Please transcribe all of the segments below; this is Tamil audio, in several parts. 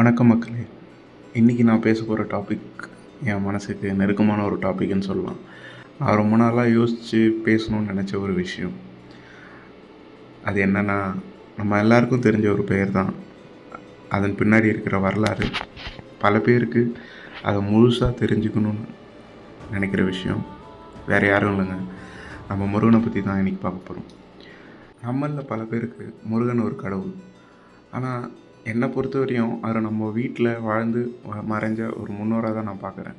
வணக்கம் மக்களே. இன்றைக்கி நான் பேச போகிற டாபிக் என் மனசுக்கு நெருக்கமான ஒரு டாபிக்னு சொல்லலாம். நான் ரொம்ப நாளாக யோசித்து பேசணும்னு நினச்ச ஒரு விஷயம். அது என்னென்னா, நம்ம எல்லாருக்கும் தெரிஞ்ச ஒரு பெயர் தான். அதன் பின்னாடி இருக்கிற வரலாறு பல பேருக்கு அதை முழுசாக தெரிஞ்சுக்கணும்னு நினைக்கிற விஷயம் வேறு யாரும் இல்லைங்க, நம்ம முருகனை பற்றி தான் இன்றைக்கி பார்க்க போகிறோம். நம்மளில் பல பேருக்கு முருகன் ஒரு கடவுள். ஆனால் என்னை பொறுத்த வரையும் அவர் நம்ம வீட்டில் வாழ்ந்து மறைஞ்ச ஒரு முன்னோராக தான் நான் பார்க்குறேன்.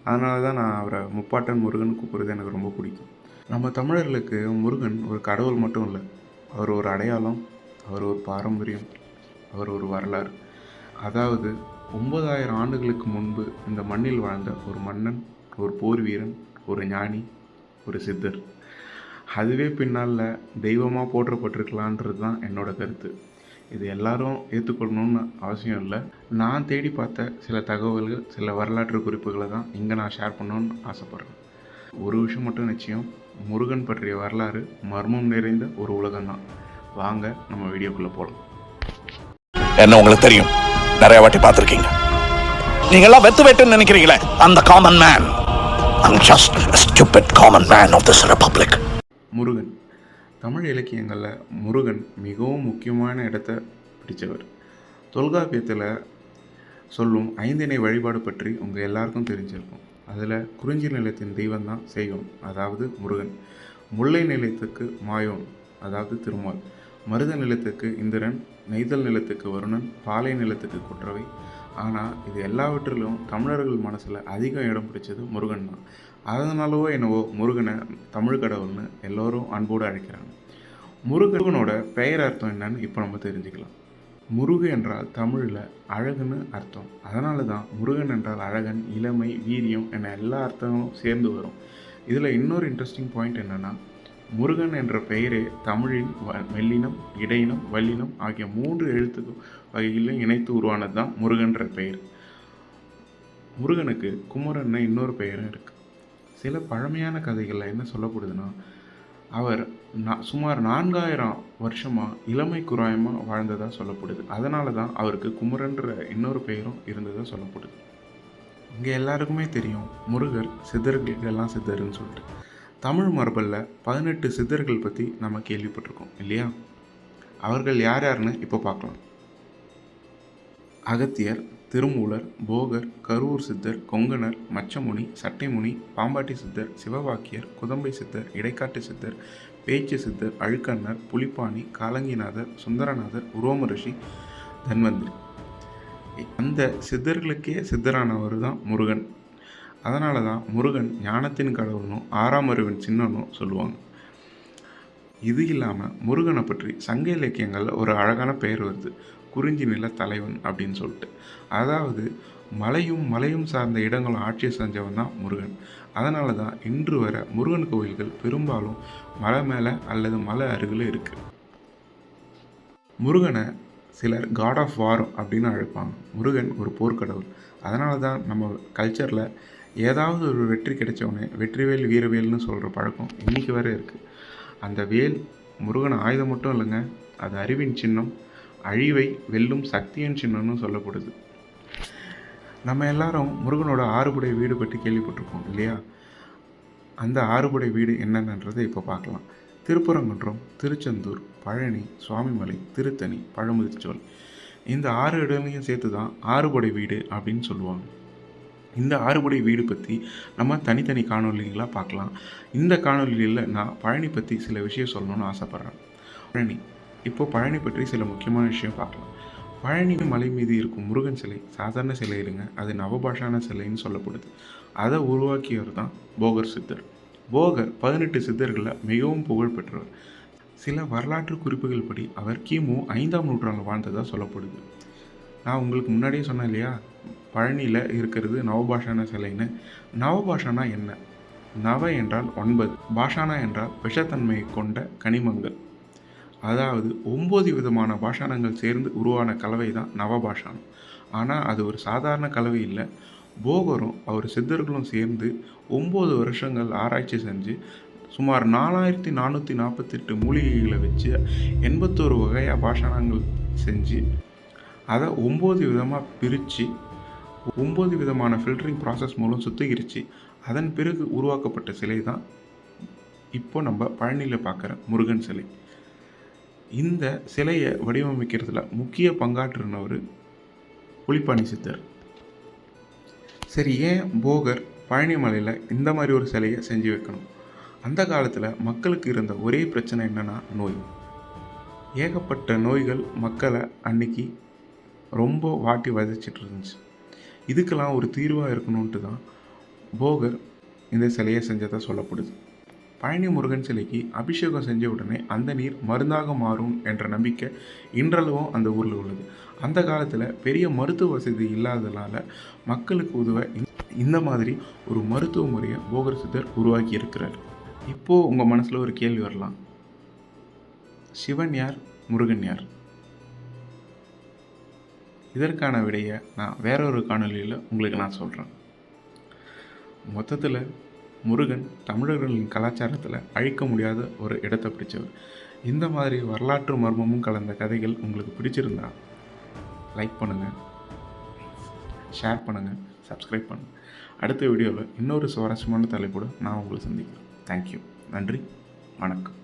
அதனால தான் நான் அவரை முப்பாட்டன் முருகன் கூப்பிட்றது எனக்கு ரொம்ப பிடிக்கும். நம்ம தமிழர்களுக்கு முருகன் ஒரு கடவுள் மட்டும் இல்லை, அவர் ஒரு அடையாளம், அவர் ஒரு பாரம்பரியம், அவர் ஒரு வரலாறு. அதாவது 9000 ஆண்டுகளுக்கு முன்பு இந்த மண்ணில் வாழ்ந்த ஒரு மன்னன், ஒரு போர் வீரன், ஒரு ஞானி, ஒரு சித்தர். அதுவே பின்னால் தெய்வமாக போற்றப்பட்டிருக்கலான்றது தான் என்னோடய கருத்து. இது எல்லாரும் ஏற்றுக்கொள்ளணும்னு அவசியம் இல்லை. நான் தேடி பார்த்த சில தகவல்கள், சில வரலாற்று குறிப்புகளை தான் இங்கே நான் ஷேர் பண்ணணும்னு ஆசைப்பட்றேன். ஒரு விஷயம் மட்டும் நிச்சயம், முருகன் பற்றிய வரலாறு மர்மம் நிறைந்த ஒரு உலகம்தான். வாங்க நம்ம வீடியோக்குள்ளே போகலாம். என்ன உங்களுக்கு தெரியும், நிறைய வாட்டி பார்த்துருக்கீங்க. நீங்கெல்லாம் வெத்து வெட்டுன்னு நினைக்கிறீங்களே, அந்த common man. I'm just a stupid common man of this republic. Murugan Tamil இலக்கியங்களில் முருகன் மிகவும் முக்கியமான இடத்தை பிடித்தவர். தொல்காப்பியத்தில் சொல்லும் ஐந்திணை வழிபாடு பற்றி உங்கள் எல்லாருக்கும் தெரிஞ்சிருக்கும். அதில் குறிஞ்சி நிலத்தின் தெய்வம் தான் செய்யோன், அதாவது முருகன். முல்லை நிலத்துக்கு மாயோன், அதாவது திருமால். மருத நிலத்துக்கு இந்திரன், நெய்தல் நிலத்துக்கு வருணன், பாலை நிலத்துக்கு கொற்றவை. ஆனால் இது எல்லாவற்றிலும் தமிழர்கள் மனசில் அதிகம் இடம் பிடிச்சது முருகன் தான். அதனாலவோ என்னவோ முருகனை தமிழ் கடவுள்னு எல்லோரும் அன்போடு அழைக்கிறாங்க. முருகனோட பெயர் அர்த்தம் என்னன்னு இப்போ நம்ம தெரிஞ்சுக்கலாம். முருகு என்றால் தமிழில் அழகுன்னு அர்த்தம். அதனால தான் முருகன் என்றால் அழகன், இளமை, வீரியம் என எல்லா அர்த்தங்களும் சேர்ந்து வரும். இதில் இன்னொரு இன்ட்ரெஸ்டிங் பாயிண்ட் என்னென்னா, முருகன் என்ற பெயரே தமிழின் மெல்லினம், இடையினம், வல்லினம் ஆகிய 3 எழுத்து வகையிலும் இணைத்து உருவானது தான் முருகன்ற பெயர். முருகனுக்கு குமரன்னு இன்னொரு பெயரும் இருக்குது. சில பழமையான கதைகளில் என்ன சொல்லப்படுதுன்னா, அவர் சுமார் 4000 வருஷமாக இளமை குராயமாக வாழ்ந்ததாக சொல்லப்படுது. அதனால தான் அவருக்கு குமரன்ற இன்னொரு பெயரும் இருந்ததாக சொல்லப்படுது. இங்கே எல்லாருக்குமே தெரியும் முருகர் சித்தர்களுக்கெல்லாம் சித்தர்னு சொல்லிட்டு. தமிழ் மரபில் 18 சித்தர்கள் பற்றி நம்ம கேள்விப்பட்டிருக்கோம் இல்லையா? அவர்கள் யார் யாருன்னு இப்போ பார்க்கலாம். அகத்தியர், திருமூலர், போகர், கரூர் சித்தர், கொங்கணர், மச்சமுனி, சட்டைமுனி, பாம்பாட்டி சித்தர், சிவவாக்கியர், குதம்பை சித்தர், இடைக்காட்டு சித்தர், பேச்சு சித்தர், அழுக்கண்ணர், புலிப்பாணி, காலங்கிநாதர், சுந்தரநாதர், உரோம ரிஷி, தன்வந்திரி. அந்த சித்தர்களுக்கே சித்தரானவர் தான் முருகன். அதனால தான் முருகன் ஞானத்தின் கடவுள்னும் 6ஆம் அறிவின் சின்னனும் சொல்லுவாங்க. இது இல்லாமல் முருகனை பற்றி சங்க இலக்கியங்களில் ஒரு அழகான பெயர் வருது, குறிஞ்சி நில தலைவன் அப்படின்னு சொல்லிட்டு. அதாவது மலையும் சார்ந்த இடங்களும் ஆட்சி செஞ்சவன் தான் முருகன். அதனால தான் இன்று வர முருகன் கோவில்கள் பெரும்பாலும் மலை மேலே அல்லது மலை அருகில் இருக்குது. முருகனை சிலர் காட் ஆஃப் வார் அப்படின்னு அழைப்பாங்க. முருகன் ஒரு போர்க்கடவுள். அதனால தான் நம்ம கல்ச்சரில் ஏதாவது ஒரு வெற்றி கிடைச்சவனே வெற்றிவேல் வீரவேல்னு சொல்கிற பழக்கம் இன்றைக்கி வரை இருக்குது. அந்த வேல் முருகன் ஆயுதம் மட்டும் இல்லைங்க, அது அறிவின் சின்னம், அழிவை வெல்லும் சக்தியின் சின்னம்னு சொல்லப்படுது. நம்ம எல்லாரும் முருகனோட 6 வீடு பற்றி கேள்விப்பட்டிருக்கோம் இல்லையா? அந்த 6 வீடு என்னென்னன்றதை இப்போ பார்க்கலாம். திருப்பரங்குன்றம், திருச்செந்தூர், பழனி, சுவாமிமலை, திருத்தணி, பழமுதிர்ச்சோலை. இந்த 6 இடங்களையும் சேர்த்து தான் 6 வீடு அப்படின்னு சொல்லுவாங்க. இந்த 6 வீடு பற்றி நம்ம தனித்தனி காணொலிகளாக பார்க்கலாம். இந்த காணொலியில் நான் பழனி பற்றி சில விஷயம் சொல்லணும்னு ஆசைப்பட்றேன். பழனி பற்றி சில முக்கியமான விஷயம் பார்க்கலாம். பழனி மலை மீது இருக்கும் முருகன் சிலை சாதாரண சிலை இல்லைங்க, அது நவபாஷான சிலைன்னு சொல்லப்படுது. அதை உருவாக்கியவர் தான் போகர் சித்தர். போகர் 18 சித்தர்களில் மிகவும் புகழ் பெற்றவர். சில வரலாற்று குறிப்புகள் படி அவர் கிமு 5ஆம் நூற்றாண்டில் வாழ்ந்ததாக சொல்லப்படுது. நான் உங்களுக்கு முன்னாடியே சொன்னேன் இல்லையா, பழனியில் இருக்கிறது நவபாஷான சிலைன்னு. நவபாஷானா என்ன? நவ என்றால் 9, பாஷானா என்றால் விஷத்தன்மையை கொண்ட கனிமங்கள். அதாவது 9 விதமான பாஷானங்கள் சேர்ந்து உருவான கலவை தான் நவபாஷானம். ஆனால் அது ஒரு சாதாரண கலவை இல்லை. போகரும் அவர் சித்தர்களும் சேர்ந்து 9 வருஷங்கள் ஆராய்ச்சி செஞ்சு சுமார் 4448 மூலிகைகளை வச்சு 81 வகையாக பாஷானங்கள் செஞ்சு அதை 9 விதமாக பிரித்து 9 விதமான ஃபில்டரிங் ப்ராசஸ் மூலம் சுத்திகரித்து அதன் பிறகு உருவாக்கப்பட்ட சிலை தான் இப்போ நம்ம பழனியில் பார்க்குற முருகன் சிலை. இந்த சிலையை வடிவமைக்கிறதுல முக்கிய பங்காற்றினவர் புலிப்பாணி சித்தர். சரி, ஏன் போகர் பழனி மலையில் இந்த மாதிரி ஒரு சிலையை செஞ்சு வைக்கணும்? அந்த காலத்தில் மக்களுக்கு இருந்த ஒரே பிரச்சனை என்னென்னா நோய். ஏகப்பட்ட நோய்கள் மக்களை அன்னைக்கு ரொம்ப வாட்டி வதைச்சிட்டு இருந்துச்சு. இதுக்கெல்லாம் ஒரு தீர்வாக இருக்கணுன்ட்டு தான் போகர் இந்த சிலையை செஞ்சதாக சொல்லப்படுது. பழனி முருகன் சிலைக்கு அபிஷேகம் செஞ்ச உடனே அந்த நீர் மருந்தாக மாறும் என்ற நம்பிக்கை இன்றளவும் அந்த ஊரில் உள்ளது. அந்த காலத்தில் பெரிய மருத்துவ வசதி இல்லாததால் மக்களுக்கு உதவ இந்த மாதிரி ஒரு மருத்துவ முறையை போகர் சித்தர் உருவாக்கி இருக்கிறார். இப்போது உங்கள் மனசில் ஒரு கேள்வி வரலாம், சிவன் யார், முருகன் யார்? இதற்கான விடையை நான் வேறொரு காணொலியில் உங்களுக்கு நான் சொல்கிறேன். மொத்தத்தில் முருகன் தமிழர்களின் கலாச்சாரத்தில் அழிக்க முடியாத ஒரு இடத்தை பிடிச்சவர். இந்த மாதிரி வரலாற்று மர்மமும் கலந்த கதைகள் உங்களுக்கு பிடிச்சிருந்தா லைக் பண்ணுங்கள், ஷேர் பண்ணுங்கள், சப்ஸ்கிரைப் பண்ணுங்கள். அடுத்த வீடியோவில் இன்னொரு சுவாரஸ்யமான தலைப்போடு நான் உங்களை சந்திக்கிறேன். தேங்க்யூ. நன்றி, வணக்கம்.